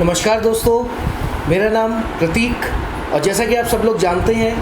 नमस्कार दोस्तों, मेरा नाम प्रतीक और जैसा कि आप सब लोग जानते हैं,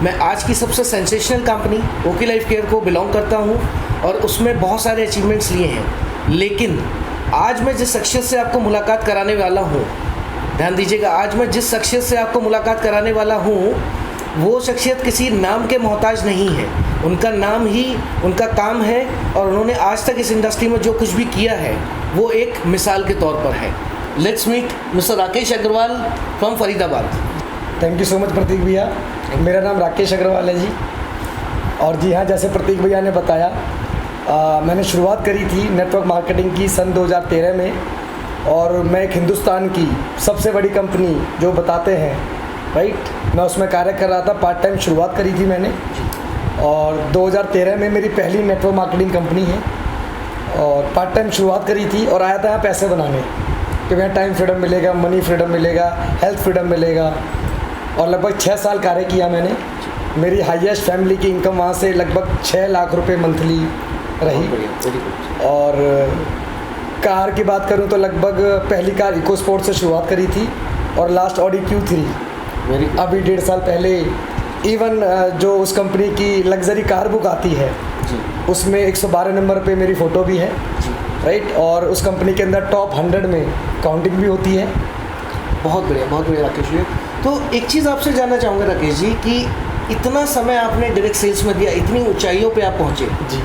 मैं आज की सबसे sensational company okay life care को बिलोंग करता हूं और उसमें बहुत सारे अचीवमेंट्स लिए हैं। लेकिन आज मैं जिस शख्सियत से आपको मुलाकात कराने वाला हूं, ध्यान दीजिएगा, आज मैं जिस शख्सियत से आपको मुलाकात कराने वाला हूं, वो शख्सियत किसी नाम के मोहताज नहीं है। उनका नाम ही उनका काम है और उन्होंने आज तक इस इंडस्ट्री में जो कुछ भी किया है वो एक मिसाल के तौर पर है। Let's meet mister Rakesh Agrawal from Faridabad. Thank you so much Prateek भैया। मेरा नाम राकेश अग्रवाल है जी। और जी हाँ, जैसे प्रतीक भैया ने बताया, मैंने शुरुआत करी थी नेटवर्क मार्केटिंग की सन 2013 में और मैं एक हिंदुस्तान की सबसे बड़ी कंपनी जो बताते हैं, राइट, मैं उसमें कार्य कर रहा था। पार्ट टाइम शुरुआत करी थी मैंने और 2013 में मेरी पहली नेटवर्क मार्केटिंग कंपनी है और पार्ट टाइम शुरुआत करी थी और आया था यहाँ पैसे बनाने कि वहाँ टाइम फ्रीडम मिलेगा, मनी फ्रीडम मिलेगा, हेल्थ फ्रीडम मिलेगा। और लगभग 6 साल कार्य किया मैंने। मेरी हाईएस्ट फैमिली की इनकम वहाँ से लगभग 6 लाख रुपए मंथली रही। और कार की बात करूँ तो लगभग पहली कार इको स्पोर्ट से शुरुआत करी थी और लास्ट ऑडी Q3 अभी 1.5 साल पहले। इवन जो उस कंपनी की लग्जरी कार बुक आती है उसमें 112 नंबर पे मेरी फ़ोटो भी है, राइट। और उस कंपनी के अंदर टॉप 100 में काउंटिंग भी होती है। बहुत बढ़िया राकेश जी। तो एक चीज़ आपसे जानना चाहूँगा राकेश जी कि इतना समय आपने डायरेक्ट सेल्स में दिया, इतनी ऊंचाइयों पे आप पहुँचे जी,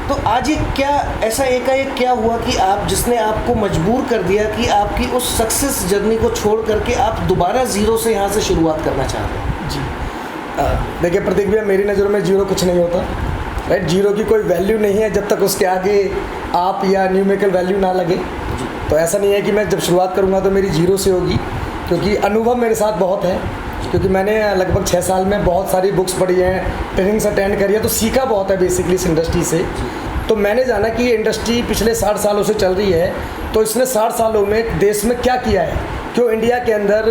तो आज ये क्या ऐसा एकाएक क्या हुआ कि आप जिसने आपको मजबूर कर दिया कि आपकी उस सक्सेस जर्नी को छोड़ करके आप दोबारा ज़ीरो से यहाँ से शुरुआत करना चाह रहे हैं? जी देखिए प्रतीक भैया, मेरी नज़रों में जीरो कुछ नहीं होता, राइट। जीरो की कोई वैल्यू नहीं है जब तक उसके आगे आप या न्यूमेरिकल वैल्यू ना लगे। तो ऐसा नहीं है कि मैं जब शुरुआत करूँगा तो मेरी जीरो से होगी, क्योंकि अनुभव मेरे साथ बहुत है। क्योंकि मैंने लगभग 6 साल में बहुत सारी बुक्स पढ़ी हैं, ट्रेनिंग्स अटेंड करी है, तो सीखा बहुत है बेसिकली इस इंडस्ट्री से। तो मैंने जाना कि ये इंडस्ट्री पिछले 60 सालों से चल रही है, तो इसने 60 सालों में देश में क्या किया है, क्यों इंडिया के अंदर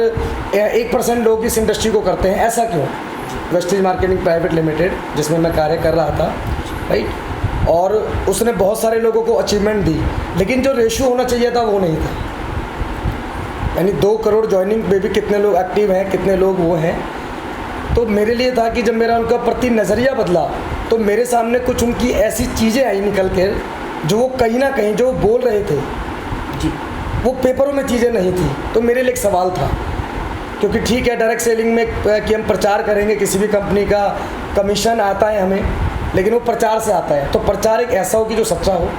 1% लोग इस इंडस्ट्री को करते हैं, ऐसा क्यों। वेस्टेज मार्केटिंग प्राइवेट लिमिटेड जिसमें मैं कार्य कर रहा था, राइट, और उसने बहुत सारे लोगों को अचीवमेंट दी, लेकिन जो रेशियो होना चाहिए था वो नहीं था। यानी 2 करोड़ ज्वाइनिंग में भी कितने लोग एक्टिव हैं, कितने लोग वो हैं। तो मेरे लिए था कि जब मेरा उनका प्रति नज़रिया बदला तो मेरे सामने कुछ उनकी ऐसी चीज़ें आई निकल कर जो वो कहीं ना कहीं जो बोल रहे थे जी, वो पेपरों में चीज़ें नहीं थी। तो मेरे लिए एक सवाल था, क्योंकि ठीक है डायरेक्ट सेलिंग में कि हम प्रचार करेंगे, किसी भी कंपनी का कमीशन आता है हमें, लेकिन वो प्रचार से आता है, तो प्रचार एक ऐसा हो कि जो सच्चा हो।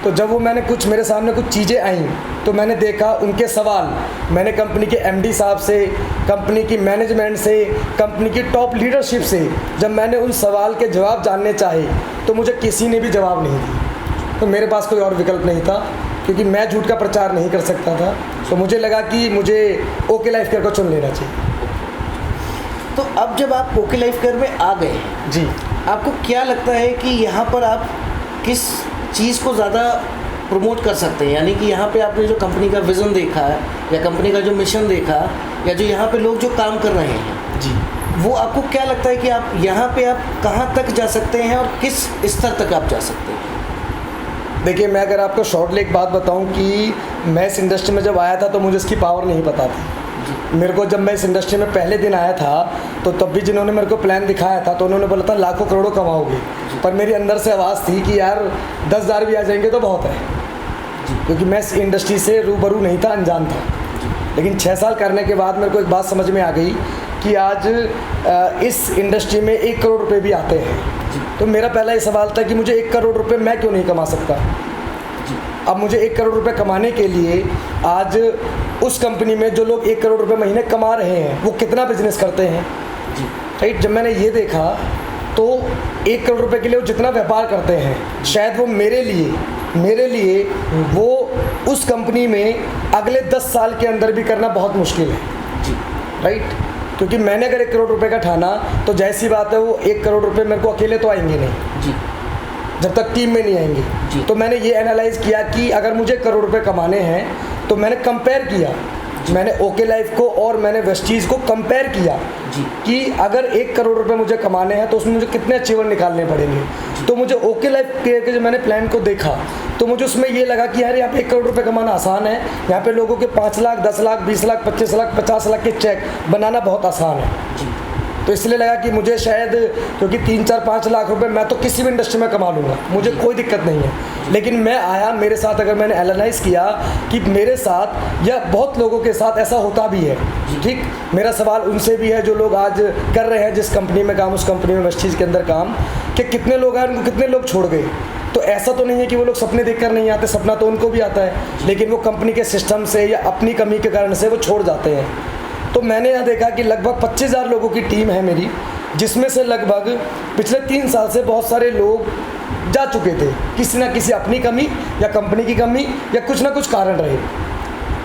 तो जब वो मैंने मेरे सामने कुछ चीज़ें आईं तो मैंने देखा उनके सवाल, मैंने कंपनी के MD साहब से, कंपनी की मैनेजमेंट से, कंपनी की टॉप लीडरशिप से जब मैंने उन सवाल के जवाब जानने चाहे तो मुझे किसी ने भी जवाब नहीं दिया। तो मेरे पास कोई और विकल्प नहीं था, क्योंकि मैं झूठ का प्रचार नहीं कर सकता था। तो मुझे लगा कि मुझे ओके लाइफ केयर को चुन लेना चाहिए। तो अब जब आप ओके लाइफ केयर में आ गए जी, आपको क्या लगता है कि यहाँ पर आप किस चीज़ को ज़्यादा प्रमोट कर सकते हैं? यानी कि यहाँ पे आपने जो कंपनी का विज़न देखा या कंपनी का जो मिशन देखा या जो यहाँ पे लोग जो काम कर रहे हैं जी, वो आपको क्या लगता है कि आप यहाँ पे आप कहाँ तक जा सकते हैं और किस स्तर तक आप जा सकते हैं? देखिए, मैं अगर आपको शॉर्टली एक बात बताऊं कि मैं इस इंडस्ट्री में जब आया था तो मुझे इसकी पावर नहीं पता थी। मेरे को जब मैं इस इंडस्ट्री में पहले दिन आया था तो तब भी जिन्होंने मेरे को प्लान दिखाया था तो उन्होंने बोला था लाखों करोड़ों कमाओगे, पर मेरी अंदर से आवाज़ थी कि यार 10,000 भी आ जाएंगे तो बहुत है, क्योंकि मैं इस इंडस्ट्री से रूबरू नहीं था, अनजान था। लेकिन 6 साल करने के बाद मेरे को एक बात समझ में आ गई कि आज इस इंडस्ट्री में 1 करोड़ रुपये भी आते हैं। तो मेरा पहला ये सवाल था कि मुझे 1 करोड़ रुपये मैं क्यों नहीं कमा सकता। अब मुझे 1 करोड़ रुपये कमाने के लिए आज उस कंपनी में जो लोग 1 करोड़ रुपये महीने कमा रहे हैं वो कितना बिजनेस करते हैं, राइट। जब मैंने ये देखा तो 1 करोड़ रुपये के लिए वो जितना व्यापार करते हैं, शायद वो मेरे लिए वो उस कंपनी में अगले 10 साल के अंदर भी करना बहुत मुश्किल है, राइट। क्योंकि मैंने अगर 1 करोड़ रुपए का ठाना तो जैसी बात है वो 1 करोड़ रुपए मेरे को अकेले तो आएंगे नहीं जी, जब तक टीम में नहीं आएंगे। तो मैंने ये एनालाइज किया कि अगर मुझे 1 करोड़ रुपए कमाने हैं तो मैंने कंपेयर किया, मैंने ओके लाइफ को और मैंने वेस्टीज को कंपेयर किया जी। कि अगर 1 करोड़ रुपए मुझे कमाने हैं तो उसमें मुझे कितने अचीवर निकालने पड़ेंगे। तो मुझे ओके लाइफ केयर के जो मैंने प्लान को देखा तो मुझे उसमें ये लगा कि यार यहाँ पे 1 करोड़ रुपए कमाना आसान है, यहाँ पे लोगों के 5 लाख, 10 लाख, 20 लाख, 25 लाख, 50 लाख के चेक बनाना बहुत आसान है। तो इसलिए लगा कि मुझे शायद, क्योंकि 3, 4, 5 लाख रुपए मैं तो किसी भी इंडस्ट्री में कमा लूँगा, मुझे कोई दिक्कत नहीं है। लेकिन मैं आया, मेरे साथ अगर मैंने एनालाइज किया कि मेरे साथ या बहुत लोगों के साथ ऐसा होता भी है, ठीक। मेरा सवाल उनसे भी है जो लोग आज कर रहे हैं जिस कंपनी में काम, उस कंपनी में, उस चीज़ के अंदर काम, कि कितने लोग हैं, उनको कितने लोग छोड़ गए। तो ऐसा तो नहीं है कि वो लोग सपने देखकर नहीं आते, सपना तो उनको भी आता है, लेकिन वो कंपनी के सिस्टम से या अपनी कमी के कारण से वो छोड़ जाते हैं। तो मैंने यहाँ देखा कि लगभग 25,000 लोगों की टीम है मेरी, जिसमें से लगभग पिछले 3 साल से बहुत सारे लोग जा चुके थे, किसी ना किसी अपनी कमी या कंपनी की कमी या कुछ ना कुछ कारण रहे।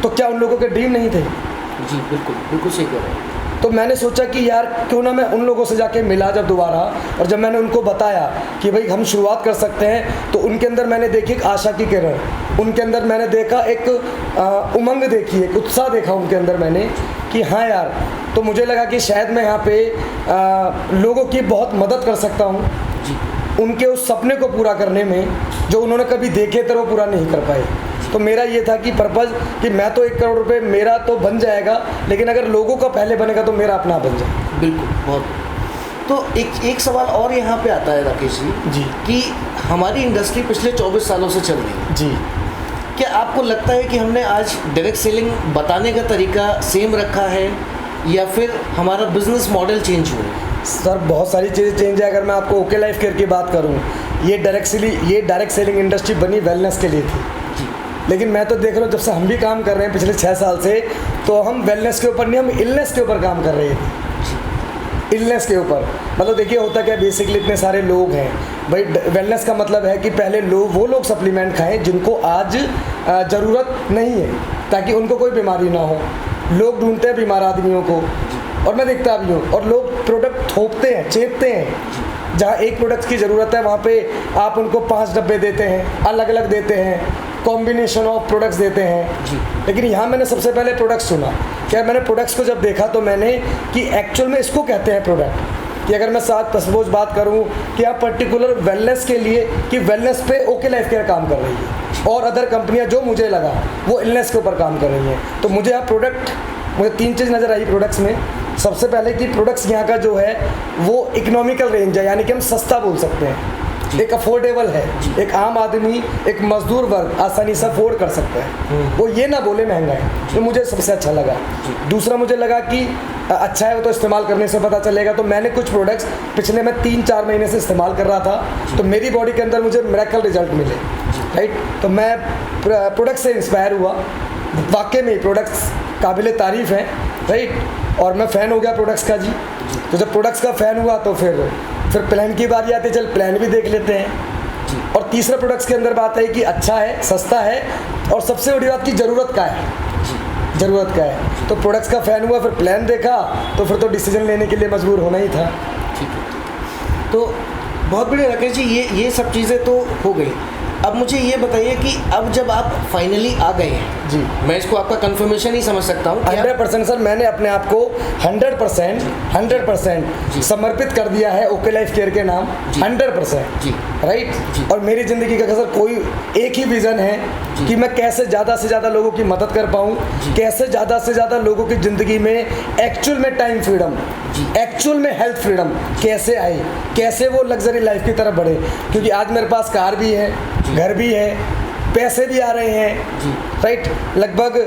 तो क्या उन लोगों के ड्रीम नहीं थे? जी बिल्कुल, बिल्कुल सही कह रहे हैं। तो मैंने सोचा कि यार क्यों ना मैं उन लोगों से जाके मिला जब दोबारा, और जब मैंने उनको बताया कि भाई हम शुरुआत कर सकते हैं, तो उनके अंदर मैंने देखी एक आशा की किरण, उनके अंदर मैंने देखा एक उमंग देखी, एक उत्साह देखा उनके अंदर मैंने कि हाँ यार। तो मुझे लगा कि शायद मैं यहाँ पे लोगों की बहुत मदद कर सकता हूँ, उनके उस सपने को पूरा करने में जो उन्होंने कभी देखे थे वो पूरा नहीं कर पाए। तो मेरा ये था कि पर्पज़ कि मैं तो 1 करोड़ रुपए मेरा तो बन जाएगा, लेकिन अगर लोगों का पहले बनेगा तो मेरा अपना बन जाए। बिल्कुल, बहुत। तो एक सवाल और यहाँ पे आता है राकेश जी कि हमारी इंडस्ट्री पिछले 24 सालों से चल रही है जी। क्या आपको लगता है कि हमने आज डायरेक्ट सेलिंग बताने का तरीका सेम रखा है या फिर हमारा बिजनेस मॉडल चेंज हुआ है? सर बहुत सारी चीज़ें चेंज है। अगर मैं आपको ओके लाइफ केयर की बात करूँ, ये डायरेक्ट सेलिंग इंडस्ट्री बनी वेलनेस के लिए थी, लेकिन मैं तो देख रहा हूँ जब से हम भी काम कर रहे हैं पिछले 6 साल से, तो हम वेलनेस के ऊपर नहीं, हम इलनेस के ऊपर काम कर रहे थे। इलनेस के ऊपर मतलब देखिए होता क्या, बेसिकली इतने सारे लोग हैं भाई, वेलनेस का मतलब है कि पहले वो लोग सप्लीमेंट खाएं जिनको आज ज़रूरत नहीं है, ताकि उनको कोई बीमारी ना हो। लोग ढूंढते हैं बीमार आदमियों को, और मैं देखता भी हूँ, और लोग प्रोडक्ट थोपते हैं, चेपते हैं। जहाँ एक प्रोडक्ट की ज़रूरत है वहाँ पे आप उनको 5 डब्बे देते हैं, अलग अलग देते हैं, कॉम्बिनेशन ऑफ प्रोडक्ट्स देते हैं। लेकिन यहाँ मैंने सबसे पहले प्रोडक्ट्स सुना। क्या मैंने प्रोडक्ट्स को जब देखा तो मैंने कि एक्चुअल में इसको कहते हैं प्रोडक्ट। कि अगर मैं साथ सपोज बात करूँ कि आप पर्टिकुलर वेलनेस के लिए, कि वेलनेस पे ओके लाइफ केयर काम कर रही है और अदर कंपनियाँ जो मुझे लगा वो इलनेस के ऊपर काम कर रही हैं। तो मुझे मुझे 3 चीज़ नज़र आई प्रोडक्ट्स में। सबसे पहले कि प्रोडक्ट्स यहाँ का जो है वो इकोनॉमिकल रेंज है, यानी कि हम सस्ता बोल सकते हैं, एक अफोर्डेबल है, एक आम आदमी, एक मजदूर वर्ग आसानी से अफोर्ड कर सकता है, वो ये ना बोले महंगा है। तो मुझे सबसे अच्छा लगा। दूसरा मुझे लगा कि अच्छा है, वो तो इस्तेमाल करने से पता चलेगा। तो मैंने कुछ प्रोडक्ट्स पिछले मैं 3-4 महीने से इस्तेमाल कर रहा था, तो मेरी बॉडी के अंदर मुझे मिरेकल रिजल्ट मिले, राइट। तो मैं प्रोडक्ट से इंस्पायर हुआ, वाकई में प्रोडक्ट्स काबिल तारीफ़ हैं, राइट। और मैं फ़ैन हो गया प्रोडक्ट्स का जी। तो जब प्रोडक्ट्स का फ़ैन हुआ तो फिर प्लान की बारी आती है, चल प्लान भी देख लेते हैं। और तीसरा प्रोडक्ट्स के अंदर बात है कि अच्छा है, सस्ता है, और सबसे बड़ी बात की ज़रूरत का है, ज़रूरत का है। तो प्रोडक्ट्स का फ़ैन हुआ, फिर प्लान देखा, तो फिर तो डिसीजन लेने के लिए मजबूर होना ही था। ठीक है, तो बहुत बढ़िया राकेश जी, ये सब चीज़ें तो हो गई। अब मुझे ये बताइए कि अब जब आप फाइनली आ गए हैं जी, मैं इसको आपका कंफर्मेशन ही समझ सकता हूँ। 100% सर, मैंने अपने आप को 100% समर्पित कर दिया है ओके लाइफ केयर के नाम, 100% जी, राइट। और मेरी ज़िंदगी का सर कोई एक ही विज़न है कि मैं कैसे ज़्यादा से ज़्यादा लोगों की मदद कर पाऊँ, कैसे ज़्यादा से ज़्यादा लोगों की ज़िंदगी में एक्चुअल में टाइम फ्रीडम, एक्चुअल में हेल्थ फ्रीडम कैसे आए, कैसे वो लग्जरी लाइफ की तरफ बढ़े। क्योंकि आज मेरे पास कार भी है, घर भी है, पैसे भी आ रहे हैं, राइट। लगभग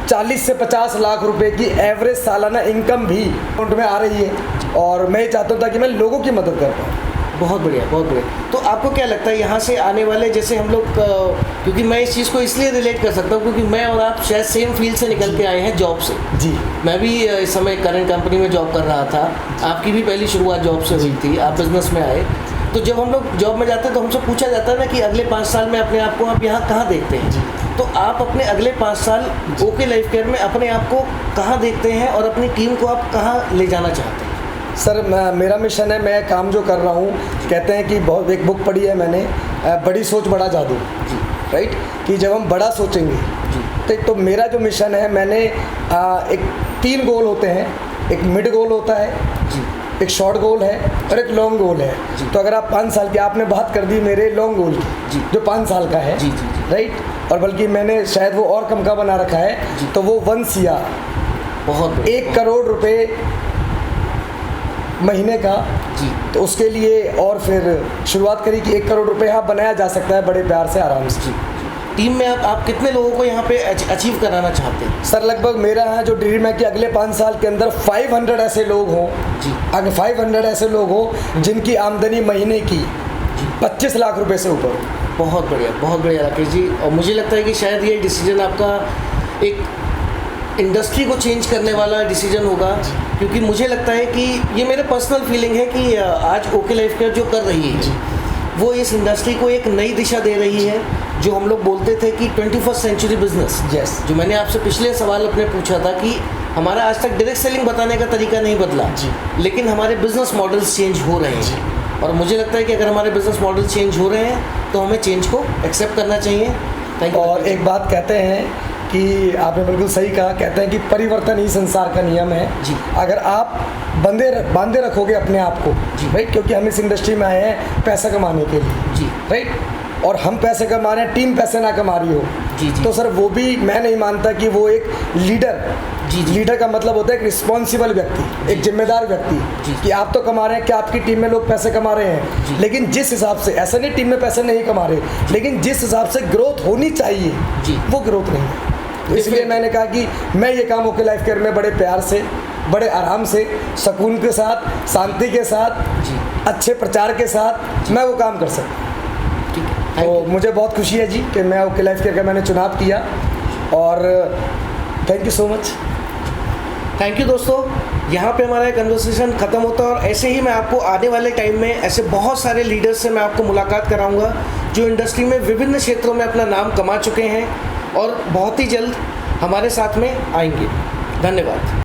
40 से 50 लाख रुपए की एवरेज सालाना इनकम भी अकाउंट में आ रही है, और मैं चाहता हूँ ताकि मैं लोगों की मदद कर पाऊँ। बहुत बढ़िया, बहुत बढ़िया। तो आपको क्या लगता है यहाँ से आने वाले, जैसे हम लोग, क्योंकि मैं इस चीज़ को इसलिए रिलेट कर सकता हूँ क्योंकि मैं और आप शायद सेम फील्ड से निकल के आए हैं, जॉब से। जी, मैं भी इस समय करंट कंपनी में जॉब कर रहा था, आपकी भी पहली शुरुआत जॉब से हुई थी, आप बिजनेस में आए। तो जब हम लोग जॉब में जाते हैं तो हमसे पूछा जाता है ना कि अगले 5 साल में अपने आप को आप यहाँ कहाँ देखते हैं। तो आप अपने अगले 5 साल ओके लाइफ केयर में अपने आप को कहाँ देखते हैं और अपनी टीम को आप कहाँ ले जाना चाहते हैं? सर मेरा मिशन है, मैं काम जो कर रहा हूँ, कहते हैं कि बहुत, एक बुक पढ़ी है मैंने, बड़ी सोच बड़ा जादू, राइट। कि जब हम बड़ा सोचेंगे तो मेरा जो मिशन है, मैंने एक 3 गोल होते हैं। एक मिड गोल होता है जी एक शॉर्ट गोल है और एक लॉन्ग गोल है। तो अगर आप 5 साल की, आपने बात कर दी मेरे लॉन्ग गोल की जी। जो 5 साल का है, जी जी जी राइट, और बल्कि मैंने शायद वो और कम का बना रखा है, तो वो 1 CR, बहुत बढ़िया। 1 करोड़ रुपए महीने का। जी तो उसके लिए और फिर शुरुआत करी कि 1 करोड़ रुपए यहाँ बनाया जा सकता है बड़े प्यार से, आराम से। जी टीम में आप कितने लोगों को यहाँ पे अचीव कराना चाहते हैं? सर लगभग मेरा यहाँ जो ड्रीम है कि अगले 5 साल के अंदर 500 ऐसे लोग हों जी अगर 500 ऐसे लोग हों जिनकी आमदनी महीने की 25 लाख रुपए से ऊपर हो। बहुत बढ़िया राकेश जी। और मुझे लगता है कि शायद ये डिसीजन आपका एक इंडस्ट्री को चेंज करने वाला डिसीजन होगा, क्योंकि मुझे लगता है कि ये मेरे पर्सनल फीलिंग है कि आज ओके लाइफ केयर जो कर रही है वो इस इंडस्ट्री को एक नई दिशा दे रही है। जो हम लोग बोलते थे कि 21st सेंचुरी बिजनेस, Yes. जो मैंने आपसे पिछले सवाल अपने पूछा था कि हमारा आज तक डायरेक्ट सेलिंग बताने का तरीका नहीं बदला, लेकिन हमारे बिजनेस मॉडल्स चेंज हो रहे हैं। और मुझे लगता है कि अगर हमारे बिजनेस मॉडल चेंज हो रहे हैं तो हमें चेंज को एक्सेप्ट करना चाहिए। Thank you. और एक बात कहते हैं कि आपने बिल्कुल सही कहा, कहते हैं कि परिवर्तन ही संसार का नियम है। जी। अगर आप बांधे रखोगे अपने आप को, जी। राइट, क्योंकि हम इस इंडस्ट्री में आए हैं पैसा कमाने के लिए, जी राइट, और हम पैसे कमा रहे हैं, टीम पैसे ना कमा रही हो, जी जी तो सर वो भी मैं नहीं मानता कि वो एक लीडर, जी जी लीडर का मतलब होता है एक रिस्पॉन्सिबल व्यक्ति, एक जिम्मेदार व्यक्ति, जी। कि आप तो कमा रहे हैं, कि आपकी टीम में लोग पैसे कमा रहे हैं, जी। लेकिन जिस हिसाब से, ऐसा नहीं टीम में पैसे नहीं कमा रहे, लेकिन जिस हिसाब से ग्रोथ होनी चाहिए जी। वो ग्रोथ नहीं है। तो इसलिए मैंने कहा कि मैं ये काम ओके लाइफ केयर में बड़े प्यार से, बड़े आराम से, सुकून के साथ, शांति के साथ, जी अच्छे प्रचार के साथ मैं वो काम कर सकता हूँ। ठीक है। थैंक तो यू। मुझे बहुत खुशी है जी कि मैं ओके लाइफ केयर का मैंने चुनाव किया, और thank you so much. Thank you दोस्तों। यहाँ पे हमारा कन्वर्सेशन ख़त्म होता है, और ऐसे ही मैं आपको आने वाले टाइम में ऐसे बहुत सारे लीडर्स से मैं आपको मुलाकात कराऊंगा जो इंडस्ट्री में विभिन्न क्षेत्रों में अपना नाम कमा चुके हैं और बहुत ही जल्द हमारे साथ में आएंगे। धन्यवाद।